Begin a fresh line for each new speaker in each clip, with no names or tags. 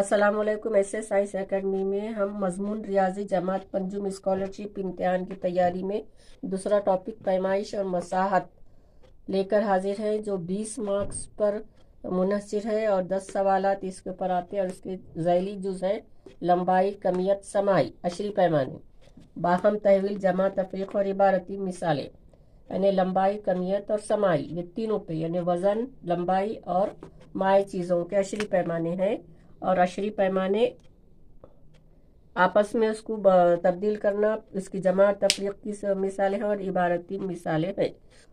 अस्सलाम वालेकुम। ऐसे साइंस एकेडमी में हम मजमून रियाजी जमात पंजुम स्कॉलरशिप इम्तिहान की तैयारी में दूसरा टॉपिक पैमाइश और मसाहत लेकर हाजिर है, जो 20 मार्क्स पर मुनहसर है और 10 सवालात इसके ऊपर आते हैं। और इसके ज़ैली जुज़ है लंबाई, कमियत, समाई, अशरी पैमाने, बाहम, तहवील, जमा, तफरीक और इबारती मिसालें। यानी लंबाई, कमियत और समाई, ये तीनों पे यानी वज़न, लंबाई और माए चीज़ों के अशरी पैमाने हैं। और अशरी पैमाने आपस में उसको तब्दील करना, इसकी जमा तफरीक की मिसालें हैं और इबारती मिसालें हैं।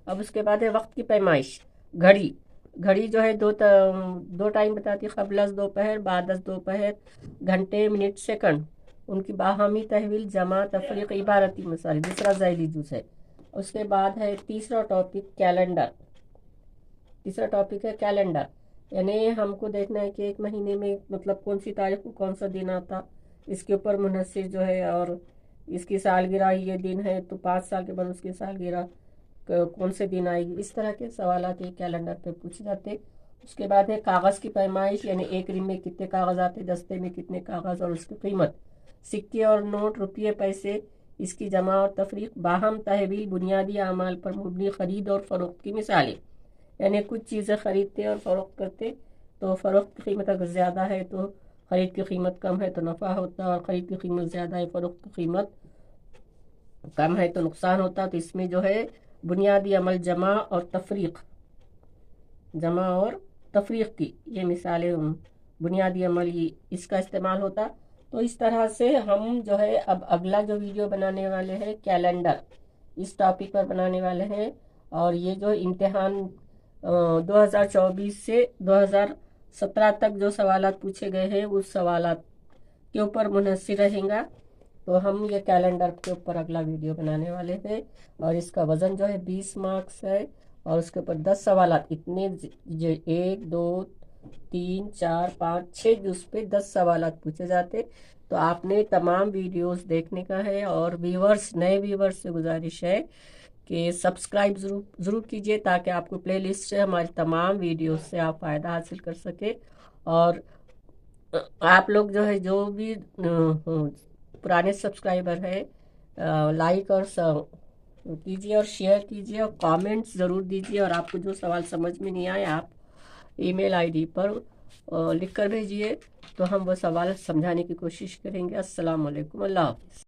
अब उसके बाद है वक्त की पैमाइश। घड़ी घड़ी जो है दो टाइम बताती है, क़ब्ल अज़ दोपहर, बाद अज़ दोपहर, घंटे, मिनट, सेकंड, उनकी बाहमी तहवील, जमा, तफरीक, इबारती मिसालें। दूसरा ज़ैली जुज़ है। उसके बाद है तीसरा टॉपिक कैलेंडर। तीसरा टॉपिक है कैलेंडर, यानी हमको देखना है कि एक महीने में मतलब कौन सी तारीख को कौन सा दिन आता, इसके ऊपर मुनहसर जो है। और इसकी सालगिरह ये दिन है तो 5 साल के बाद उसकी सालगिरह कौन से दिन आएगी। इस तरह के सवालात ये कैलेंडर पे पूछे जाते। उसके बाद है कागज़ की पैमाइश, यानी एक रिम में कितने कागज़ आते, दस्ते में कितने कागज़ और उसकी कीमत। सिक्के और नोट, रुपये, पैसे, इसकी जमा और तफरीक, बाहम तहवील, बुनियादी अमाल पर मुबनी खरीद और फरोख्त की मिसालें। यानी कुछ चीज़ें ख़रीदते और फ़रोख्त करते, तो फ़रोख्त की कीमत अगर ज़्यादा है तो ख़रीद की कीमत कम है तो नफ़ा होता, और ख़रीद की कीमत ज़्यादा है, फ़रोख्त की कीमत कम है तो नुकसान होता। तो इसमें जो है बुनियादी अमल, जमा और तफरीक की ये मिसालें, बुनियादी अमल ये इसका इस्तेमाल होता। तो इस तरह से हम जो है अब अगला जो वीडियो बनाने वाले हैं कैलेंडर, इस टॉपिक पर बनाने वाले हैं। और ये जो इम्तिहान 2024 से 2017 तक जो सवालात पूछे गए हैं उस सवालात के ऊपर मुनहसर रहेगा। तो हम ये कैलेंडर के ऊपर अगला वीडियो बनाने वाले हैं। और इसका वज़न जो है 20 मार्क्स है और उसके ऊपर 10 सवालात, इतने 1 2 3 4 5 6 जुज़ पे 10 सवालात पूछे जाते। तो आपने तमाम वीडियोस देखने का है। और नए व्यूवर्स से गुजारिश है कि सब्सक्राइब ज़रूर कीजिए, ताकि आपको प्लेलिस्ट से हमारी तमाम वीडियोस से आप फ़ायदा हासिल कर सके। और आप लोग जो है जो भी पुराने सब्सक्राइबर है, लाइक और कीजिए और शेयर कीजिए और कमेंट्स ज़रूर दीजिए। और आपको जो सवाल समझ में नहीं आए आप ईमेल आईडी पर लिख कर भेजिए, तो हम वो सवाल समझाने की कोशिश करेंगे। अस्सलाम वालेकुम, अल्लाह हाफ़िज़।